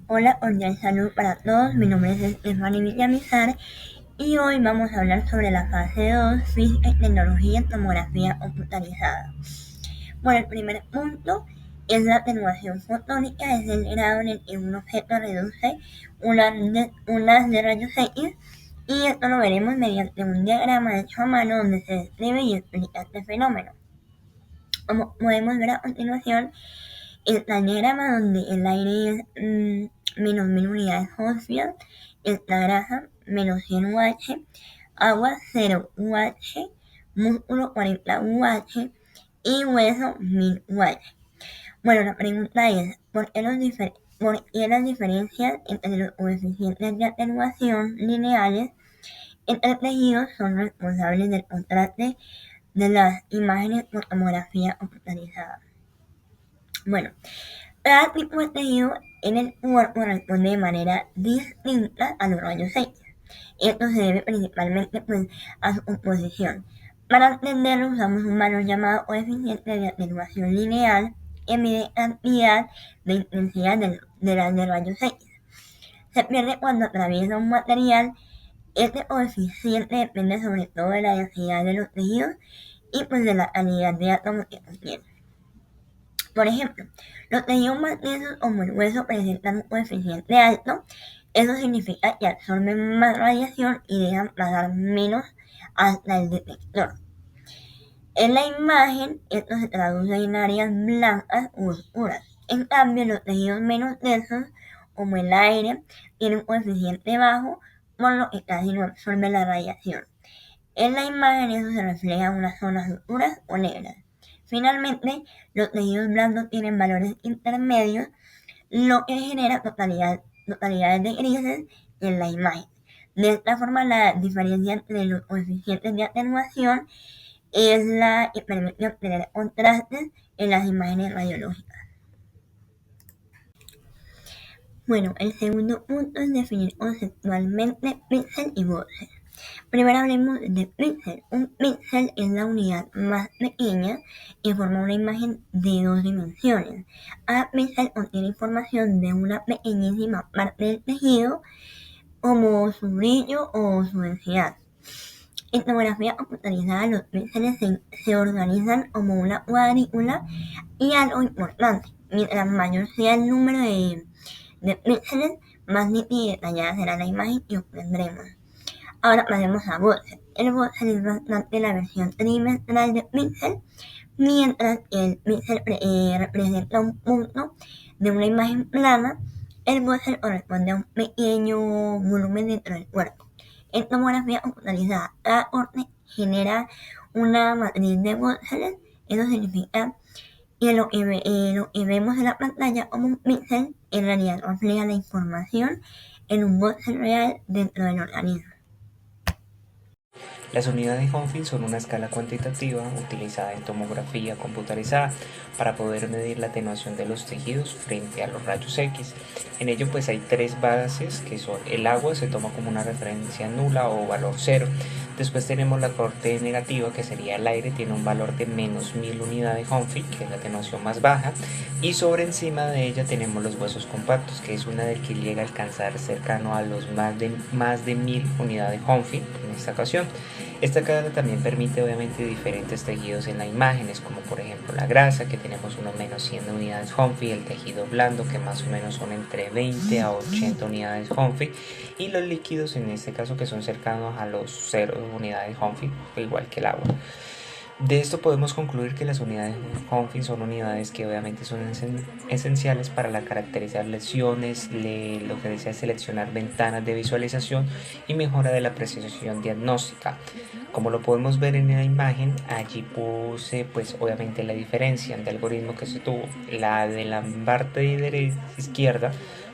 Hola, cordial salud para todos. Mi nombre es Stephanie Villamizar y hoy vamos a hablar sobre la fase 2, Física y Tecnología en Tomografía Computarizada. Bueno, el primer punto es la atenuación fotónica, es el grado en el que un objeto reduce un haz de rayos X, y esto lo veremos mediante un diagrama hecho a mano donde se describe y explica este fenómeno. Como podemos ver a continuación, está el diagrama donde el aire es menos 1000 unidades Hounsfield, esta grasa menos 100 UH, agua 0 UH, músculo 40 UH y hueso 1000 UH. Bueno, la pregunta es, ¿por qué las diferencias entre los coeficientes de atenuación lineales entre tejidos son responsables del contraste de las imágenes por tomografía computarizada? Bueno, cada tipo de tejido en el cuerpo responde de manera distinta a los rayos X. Esto se debe principalmente a su composición. Para entenderlo usamos un valor llamado coeficiente de atenuación lineal que mide cantidad de intensidad de las de rayos X. Se pierde cuando atraviesa un material. Este coeficiente depende sobre todo de la densidad de los tejidos y de la calidad de átomos que contiene. Por ejemplo, los tejidos más densos como el hueso presentan un coeficiente alto. Eso significa que absorben más radiación y dejan pasar menos hasta el detector. En la imagen, esto se traduce en áreas blancas u oscuras. En cambio, los tejidos menos densos, como el aire, tienen un coeficiente bajo, por lo que casi no absorbe la radiación. En la imagen eso se refleja en unas zonas oscuras o negras. Finalmente, los tejidos blandos tienen valores intermedios, lo que genera totalidades de grises en la imagen. De esta forma, la diferencia entre los coeficientes de atenuación es la que permite obtener contrastes en las imágenes radiológicas. Bueno, el segundo punto es definir conceptualmente píxel y voxel. Primero hablemos de píxel. Un píxel es la unidad más pequeña que forma una imagen de dos dimensiones. Cada píxel contiene información de una pequeñísima parte del tejido, como su brillo o su densidad. En tomografía computarizada, los píxeles se organizan como una cuadrícula, y algo importante, mientras mayor sea el número de píxeles, más nítida y detallada será la imagen que obtendremos. Ahora pasemos a voxel. El voxel es bastante la versión tridimensional del píxel, mientras que el píxel representa un punto de una imagen plana. El voxel corresponde a un pequeño volumen dentro del cuerpo. En tomografía computarizada, cada corte genera una matriz de voxeles. Eso significa que lo que vemos en la pantalla como un píxel en realidad refleja la información en un voxel real dentro del organismo. Las unidades Hounsfield son una escala cuantitativa utilizada en tomografía computarizada para poder medir la atenuación de los tejidos frente a los rayos X. En ello pues hay tres bases, que son el agua, se toma como una referencia nula o valor cero. Después tenemos la corte negativa, que sería el aire, tiene un valor de menos 1000 unidades Hounsfield, que es la atenuación más baja, y sobre encima de ella tenemos los huesos compactos, que es una del que llega a alcanzar cercano a los más de 1000 unidades Hounsfield en esta ocasión. Esta escala también permite obviamente diferentes tejidos en las imágenes, como por ejemplo la grasa, que tenemos unos menos 100 unidades Hounsfield, el tejido blando, que más o menos son entre 20 a 80 unidades Hounsfield, y los líquidos en este caso, que son cercanos a los 0 unidades Hounsfield, igual que el agua. De esto podemos concluir que las unidades Hounsfield son unidades que obviamente son esenciales para la caracterizar lesiones, lo que desea seleccionar ventanas de visualización y mejora de la precisión diagnóstica. Como lo podemos ver en la imagen, allí puse pues obviamente la diferencia de algoritmo que se tuvo. La de la parte izquierda,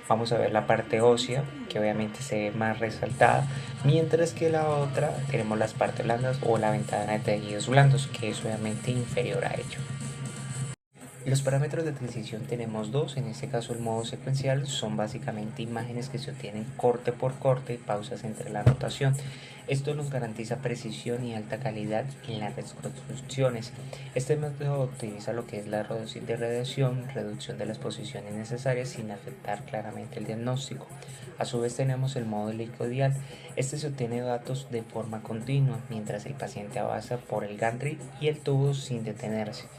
vamos a ver la parte ósea, que obviamente se ve más resaltada, mientras que la otra tenemos las partes blandas o la ventana de tejidos blandos, que es obviamente inferior a ello. Los parámetros de transición tenemos dos, en este caso el modo secuencial son básicamente imágenes que se obtienen corte por corte, pausas entre la rotación. Esto nos garantiza precisión y alta calidad en las reconstrucciones. Este método utiliza lo que es la reducción de radiación, reducción de las posiciones necesarias sin afectar claramente el diagnóstico. A su vez tenemos el modo helicoidal. Este se obtiene datos de forma continua mientras el paciente avanza por el gantry y el tubo sin detenerse.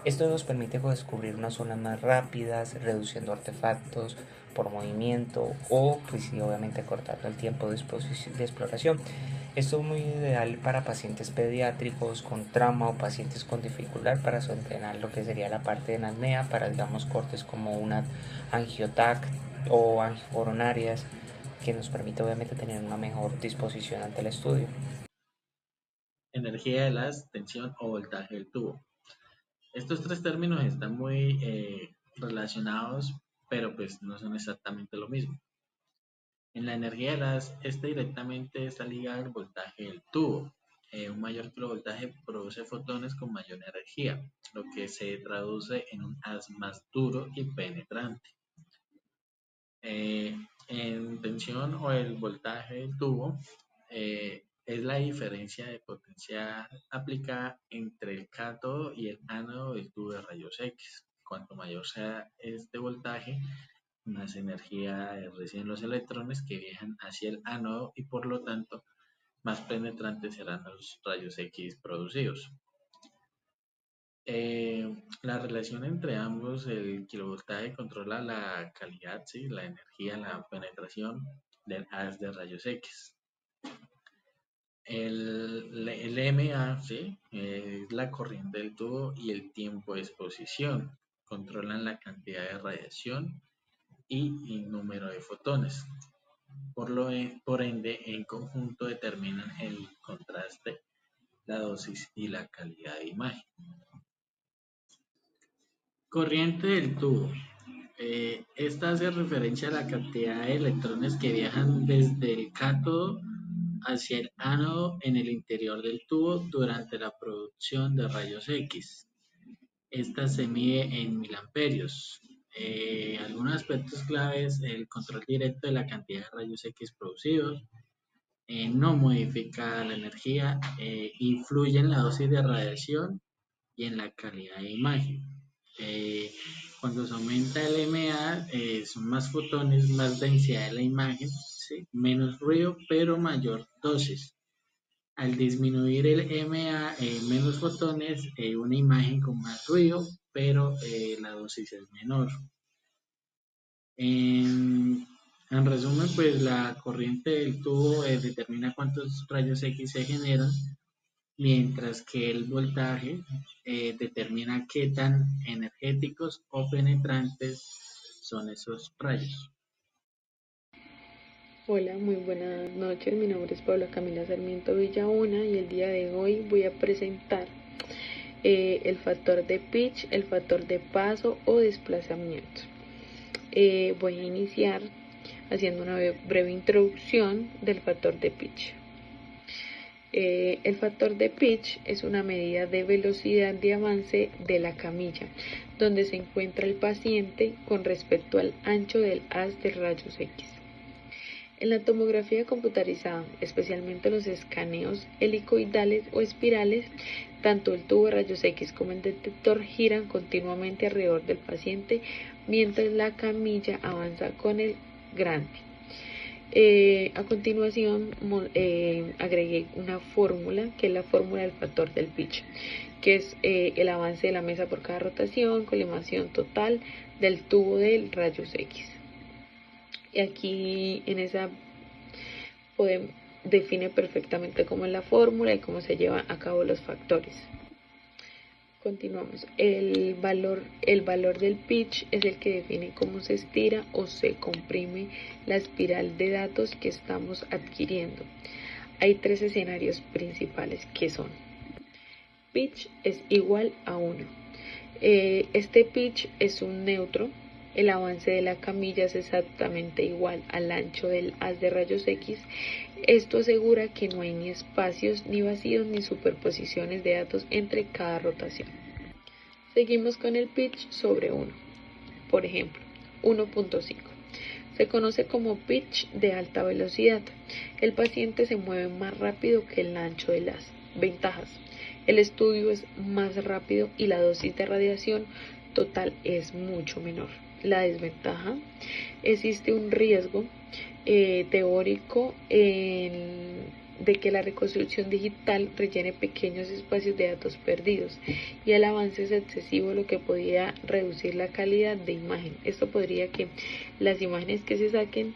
Esto nos permite descubrir unas zonas más rápidas, reduciendo artefactos por movimiento o, pues sí, obviamente cortando el tiempo de exploración. Esto es muy ideal para pacientes pediátricos con trauma o pacientes con dificultad para entrenar lo que sería la parte de la apnea para, digamos, cortes como una angiotac o angiocoronarias, que nos permite obviamente tener una mejor disposición ante el estudio. Energía de las, tensión o voltaje del tubo. Estos tres términos están muy relacionados, pero pues no son exactamente lo mismo. En la energía de las, este directamente está ligado al voltaje del tubo. Un mayor kilovoltaje produce fotones con mayor energía, lo que se traduce en un haz más duro y penetrante. En tensión o el voltaje del tubo, es la diferencia de potencial aplicada entre el cátodo y el ánodo del tubo de rayos X. Cuanto mayor sea este voltaje, más energía reciben los electrones que viajan hacia el ánodo y por lo tanto más penetrantes serán los rayos X producidos. La relación entre ambos, el kilovoltaje controla la calidad, ¿sí? La energía, la penetración del haz de rayos X. El MA, ¿sí? Es la corriente del tubo y el tiempo de exposición. Controlan la cantidad de radiación y el número de fotones. Por ende, en conjunto determinan el contraste, la dosis y la calidad de imagen. Corriente del tubo. Esta hace referencia a la cantidad de electrones que viajan desde el cátodo hacia el ánodo en el interior del tubo durante la producción de rayos X. Esta se mide en miliamperios. Algunos aspectos claves: el control directo de la cantidad de rayos X producidos, no modifica la energía, influye en la dosis de radiación y en la calidad de imagen. Cuando se aumenta el MA, son más fotones, más densidad de la imagen, ¿sí? Menos ruido, pero mayor dosis. Al disminuir el MA, menos fotones, una imagen con más ruido, pero la dosis es menor. En resumen, pues la corriente del tubo determina cuántos rayos X se generan, mientras que el voltaje determina qué tan energéticos o penetrantes son esos rayos. Hola, muy buenas noches. Mi nombre es Paula Camila Sarmiento Villauna y el día de hoy voy a presentar el factor de pitch, el factor de paso o desplazamiento. Voy a iniciar haciendo una breve introducción del factor de pitch. El factor de pitch es una medida de velocidad de avance de la camilla, donde se encuentra el paciente con respecto al ancho del haz de rayos X. En la tomografía computarizada, especialmente los escaneos helicoidales o espirales, tanto el tubo de rayos X como el detector giran continuamente alrededor del paciente mientras la camilla avanza con el grande. A continuación agregué una fórmula, que es la fórmula del factor del pitch, que es el avance de la mesa por cada rotación, colimación total del tubo del rayos X. Y aquí en esa define perfectamente cómo es la fórmula y cómo se llevan a cabo los factores. Continuamos. El valor del pitch es el que define cómo se estira o se comprime la espiral de datos que estamos adquiriendo. Hay tres escenarios principales que son: pitch es igual a 1. Este pitch es un neutro. El avance de la camilla es exactamente igual al ancho del haz de rayos X. Esto asegura que no hay ni espacios, ni vacíos, ni superposiciones de datos entre cada rotación. Seguimos con el pitch sobre 1. Por ejemplo, 1.5. Se conoce como pitch de alta velocidad. El paciente se mueve más rápido que el ancho del haz. Ventajas. El estudio es más rápido y la dosis de radiación total es mucho menor. La desventaja. Existe un riesgo teórico de que la reconstrucción digital rellene pequeños espacios de datos perdidos y el avance es excesivo, lo que podría reducir la calidad de imagen. Esto podría que las imágenes que se saquen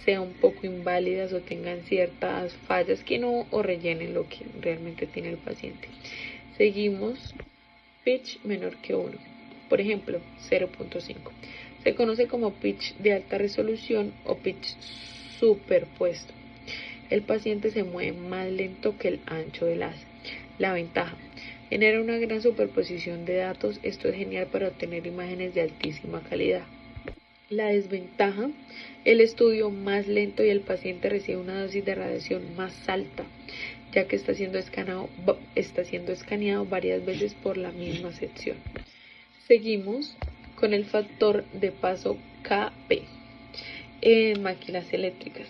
sean un poco inválidas o tengan ciertas fallas que no o rellenen lo que realmente tiene el paciente. Seguimos, pitch menor que 1. Por ejemplo, 0.5. Se conoce como pitch de alta resolución o pitch superpuesto. El paciente se mueve más lento que el ancho del haz. La ventaja. Genera una gran superposición de datos. Esto es genial para obtener imágenes de altísima calidad. La desventaja. El estudio más lento y el paciente recibe una dosis de radiación más alta, ya que está siendo escaneado varias veces por la misma sección. Seguimos con el factor de paso Kp en máquinas eléctricas.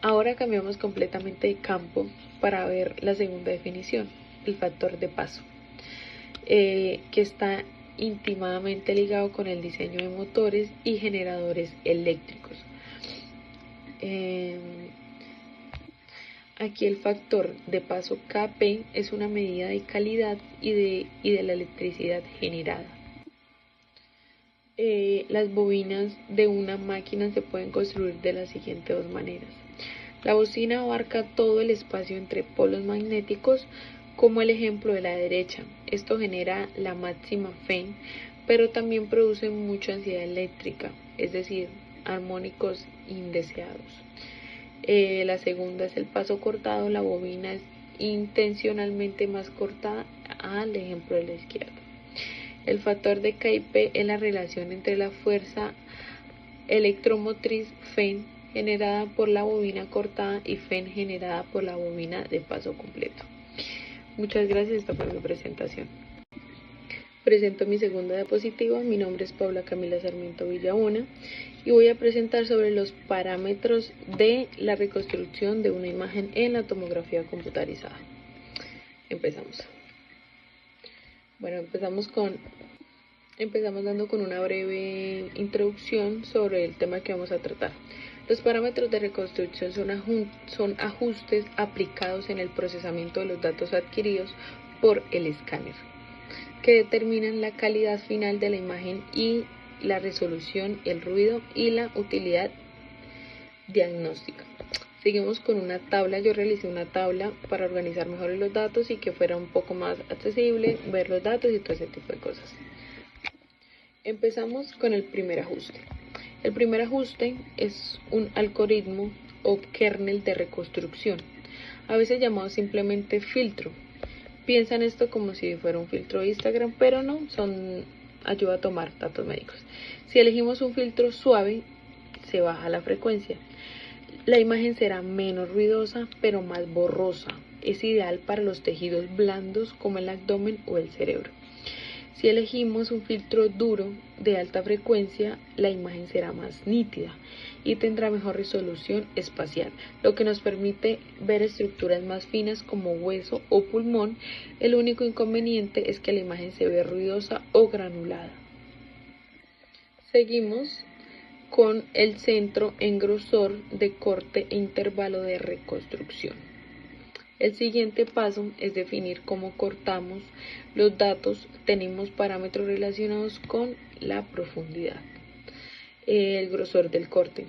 Ahora cambiamos completamente de campo para ver la segunda definición, el factor de paso, que está íntimamente ligado con el diseño de motores y generadores eléctricos. Aquí el factor de paso Kp es una medida de calidad y de la electricidad generada. Las bobinas de una máquina se pueden construir de las siguientes dos maneras. La bocina abarca todo el espacio entre polos magnéticos, como el ejemplo de la derecha. Esto genera la máxima FEN, pero también produce mucha ansiedad eléctrica, es decir, armónicos indeseados. La segunda es el paso cortado. La bobina es intencionalmente más cortada, al ejemplo de la izquierda. El factor de Kp es la relación entre la fuerza electromotriz FEN generada por la bobina cortada y FEN generada por la bobina de paso completo. Muchas gracias, esta fue mi presentación. Presento mi segunda diapositiva. Mi nombre es Paula Camila Sarmiento Villaúna y voy a presentar sobre los parámetros de la reconstrucción de una imagen en la tomografía computarizada. Empezamos. Bueno, empezamos dando con una breve introducción sobre el tema que vamos a tratar. Los parámetros de reconstrucción son ajustes aplicados en el procesamiento de los datos adquiridos por el escáner, que determinan la calidad final de la imagen y la resolución, el ruido y la utilidad diagnóstica. Seguimos con una tabla. Yo realicé una tabla para organizar mejor los datos y que fuera un poco más accesible ver los datos y todo ese tipo de cosas. Empezamos con el primer ajuste. El primer ajuste es un algoritmo o kernel de reconstrucción, a veces llamado simplemente filtro. Piensan esto como si fuera un filtro de Instagram, pero no, ayuda a tomar datos médicos. Si elegimos un filtro suave, se baja la frecuencia. La imagen será menos ruidosa, pero más borrosa. Es ideal para los tejidos blandos como el abdomen o el cerebro. Si elegimos un filtro duro de alta frecuencia, la imagen será más nítida y tendrá mejor resolución espacial, lo que nos permite ver estructuras más finas como hueso o pulmón. El único inconveniente es que la imagen se ve ruidosa o granulada. Seguimos con el centro en grosor de corte e intervalo de reconstrucción. El siguiente paso es definir cómo cortamos los datos. Tenemos parámetros relacionados con la profundidad. El grosor del corte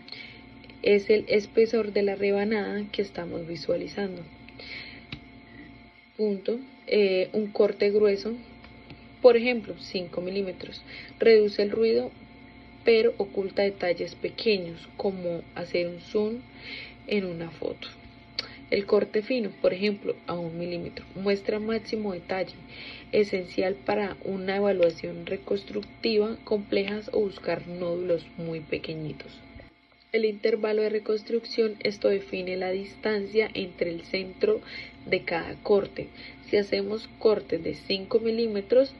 es el espesor de la rebanada que estamos visualizando. Un corte grueso, por ejemplo 5 milímetros, reduce el ruido pero oculta detalles pequeños como hacer un zoom en una foto. El corte fino, por ejemplo, a 1 milímetro, muestra máximo detalle, esencial para una evaluación reconstructiva complejas o buscar nódulos muy pequeñitos. El intervalo de reconstrucción, esto define la distancia entre el centro de cada corte. Si hacemos cortes de 5 milímetros,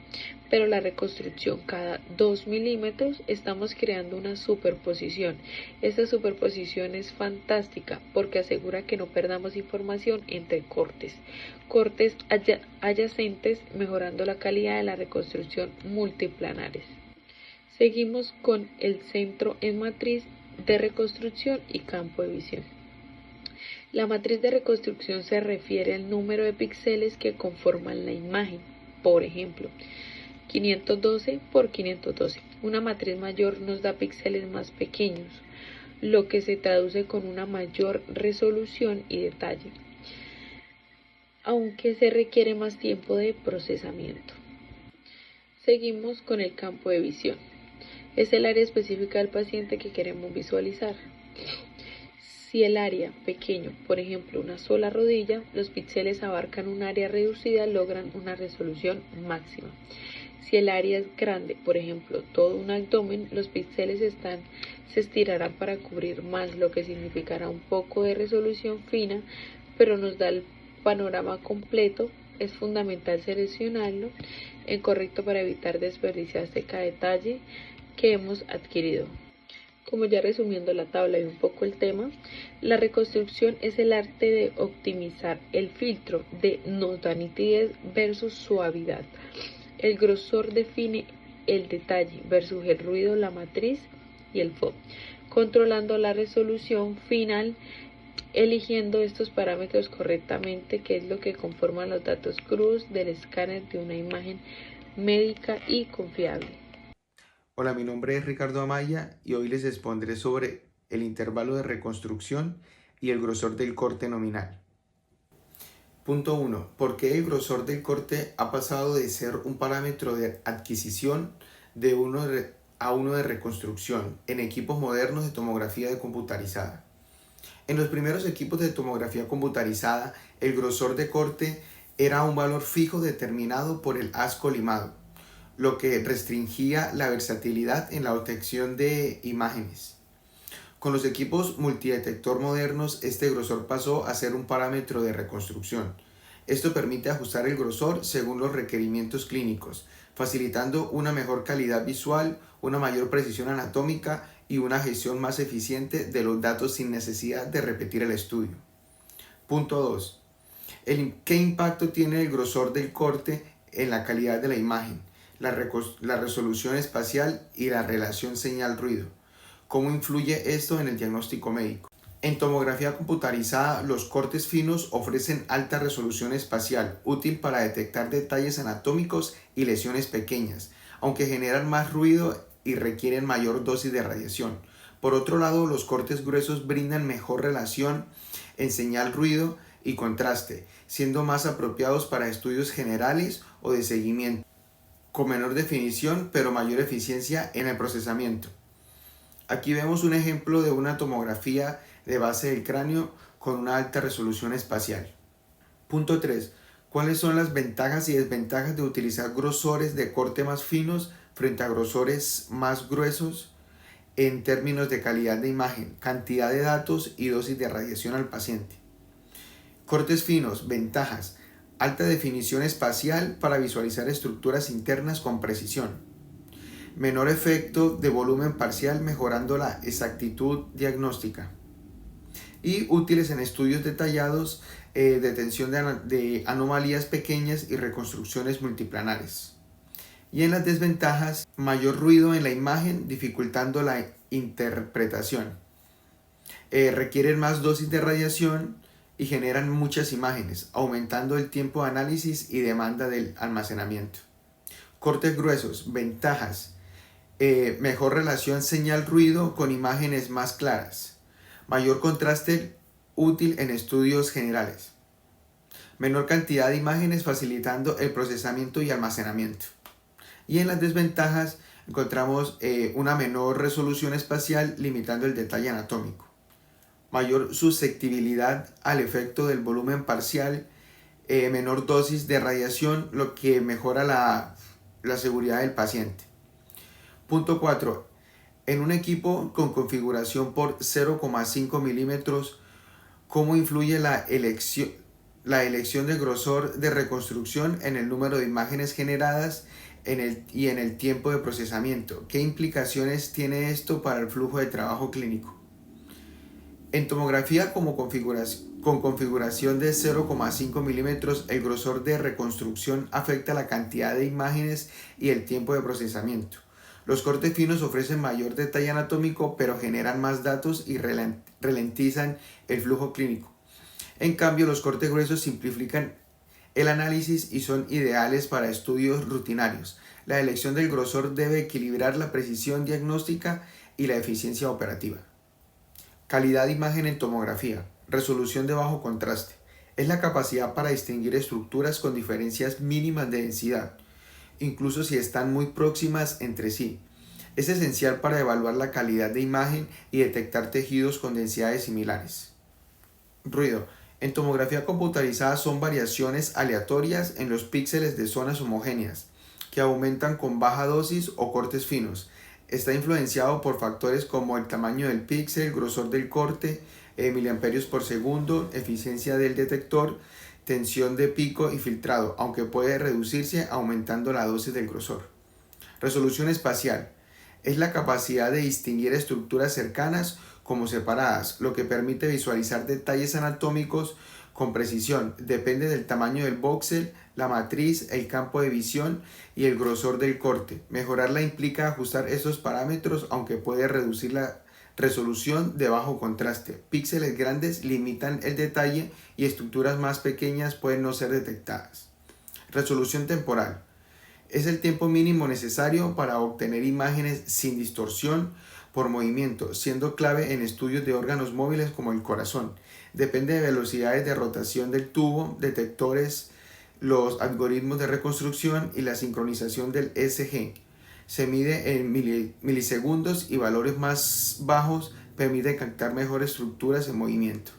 pero la reconstrucción cada 2 milímetros, estamos creando una superposición. Esta superposición es fantástica porque asegura que no perdamos información entre cortes adyacentes, mejorando la calidad de la reconstrucción multiplanares. Seguimos con el centro en matriz de reconstrucción y campo de visión. La matriz de reconstrucción se refiere al número de píxeles que conforman la imagen. Por ejemplo, 512 por 512. Una matriz mayor nos da píxeles más pequeños, lo que se traduce con una mayor resolución y detalle, aunque se requiere más tiempo de procesamiento. Seguimos con el campo de visión. Es el área específica del paciente que queremos visualizar. Si el área pequeño, por ejemplo una sola rodilla, los píxeles abarcan un área reducida, logran una resolución máxima. Si el área es grande, por ejemplo todo un abdomen, los píxeles se estirarán para cubrir más, lo que significará un poco de resolución fina, pero nos da el panorama completo. Es fundamental seleccionarlo en correcto para evitar desperdiciarse cada detalle que hemos adquirido. Como ya resumiendo la tabla y un poco el tema, la reconstrucción es el arte de optimizar el filtro de nota nitidez versus suavidad. El grosor define el detalle versus el ruido, la matriz y el FOV, controlando la resolución final, eligiendo estos parámetros correctamente, que es lo que conforman los datos crudos del escáner de una imagen médica y confiable. Hola, mi nombre es Ricardo Amaya y hoy les expondré sobre el intervalo de reconstrucción y el grosor del corte nominal. Punto 1. ¿Por qué el grosor del corte ha pasado de ser un parámetro de adquisición a uno de reconstrucción en equipos modernos de tomografía computarizada? En los primeros equipos de tomografía computarizada, el grosor de corte era un valor fijo determinado por el haz colimado, lo que restringía la versatilidad en la obtención de imágenes. Con los equipos multidetector modernos, este grosor pasó a ser un parámetro de reconstrucción. Esto permite ajustar el grosor según los requerimientos clínicos, facilitando una mejor calidad visual, una mayor precisión anatómica y una gestión más eficiente de los datos sin necesidad de repetir el estudio. Punto 2. ¿Qué impacto tiene el grosor del corte en la calidad de la imagen, la resolución espacial y la relación señal-ruido? ¿Cómo influye esto en el diagnóstico médico? En tomografía computarizada, los cortes finos ofrecen alta resolución espacial, útil para detectar detalles anatómicos y lesiones pequeñas, aunque generan más ruido y requieren mayor dosis de radiación. Por otro lado, los cortes gruesos brindan mejor relación en señal-ruido y contraste, siendo más apropiados para estudios generales o de seguimiento, con menor definición pero mayor eficiencia en el procesamiento. Aquí vemos un ejemplo de una tomografía de base del cráneo con una alta resolución espacial. Punto 3. ¿Cuáles son las ventajas y desventajas de utilizar grosores de corte más finos frente a grosores más gruesos en términos de calidad de imagen, cantidad de datos y dosis de radiación al paciente? Cortes finos, ventajas: alta definición espacial para visualizar estructuras internas con precisión. Menor efecto de volumen parcial, mejorando la exactitud diagnóstica. Y útiles en estudios detallados, detención de anomalías pequeñas y reconstrucciones multiplanares. Y en las desventajas, mayor ruido en la imagen, dificultando la interpretación. Requieren más dosis de radiación y generan muchas imágenes, aumentando el tiempo de análisis y demanda del almacenamiento. Cortes gruesos, ventajas: mejor relación señal-ruido con imágenes más claras, mayor contraste, útil en estudios generales, menor cantidad de imágenes, facilitando el procesamiento y almacenamiento. Y en las desventajas encontramos una menor resolución espacial, limitando el detalle anatómico, mayor susceptibilidad al efecto del volumen parcial, menor dosis de radiación, lo que mejora la seguridad del paciente. Punto 4. En un equipo con configuración por 0,5 milímetros, ¿cómo influye la la elección del grosor de reconstrucción en el número de imágenes generadas y en el tiempo de procesamiento. ¿Qué implicaciones tiene esto para el flujo de trabajo clínico? En tomografía con configuración de 0,5 milímetros, el grosor de reconstrucción afecta la cantidad de imágenes y el tiempo de procesamiento. Los cortes finos ofrecen mayor detalle anatómico, pero generan más datos y ralentizan el flujo clínico. En cambio, los cortes gruesos simplifican el análisis y son ideales para estudios rutinarios. La elección del grosor debe equilibrar la precisión diagnóstica y la eficiencia operativa. Calidad de imagen en tomografía. Resolución de bajo contraste. Es la capacidad para distinguir estructuras con diferencias mínimas de densidad, incluso si están muy próximas entre sí. Es esencial para evaluar la calidad de imagen y detectar tejidos con densidades similares. Ruido. En tomografía computarizada son variaciones aleatorias en los píxeles de zonas homogéneas, que aumentan con baja dosis o cortes finos. Está influenciado por factores como el tamaño del píxel, grosor del corte, miliamperios por segundo, eficiencia del detector, tensión de pico y filtrado, aunque puede reducirse aumentando la dosis del grosor. Resolución espacial. Es la capacidad de distinguir estructuras cercanas como separadas, lo que permite visualizar detalles anatómicos con precisión. Depende del tamaño del voxel, la matriz, el campo de visión y el grosor del corte. Mejorarla implica ajustar esos parámetros, aunque puede reducir la resolución de bajo contraste. Píxeles grandes limitan el detalle y estructuras más pequeñas pueden no ser detectadas. Resolución temporal. Es el tiempo mínimo necesario para obtener imágenes sin distorsión por movimiento, siendo clave en estudios de órganos móviles como el corazón. Depende de velocidades de rotación del tubo, detectores, los algoritmos de reconstrucción y la sincronización del ECG. Se mide en milisegundos y valores más bajos permiten captar mejores estructuras en movimiento.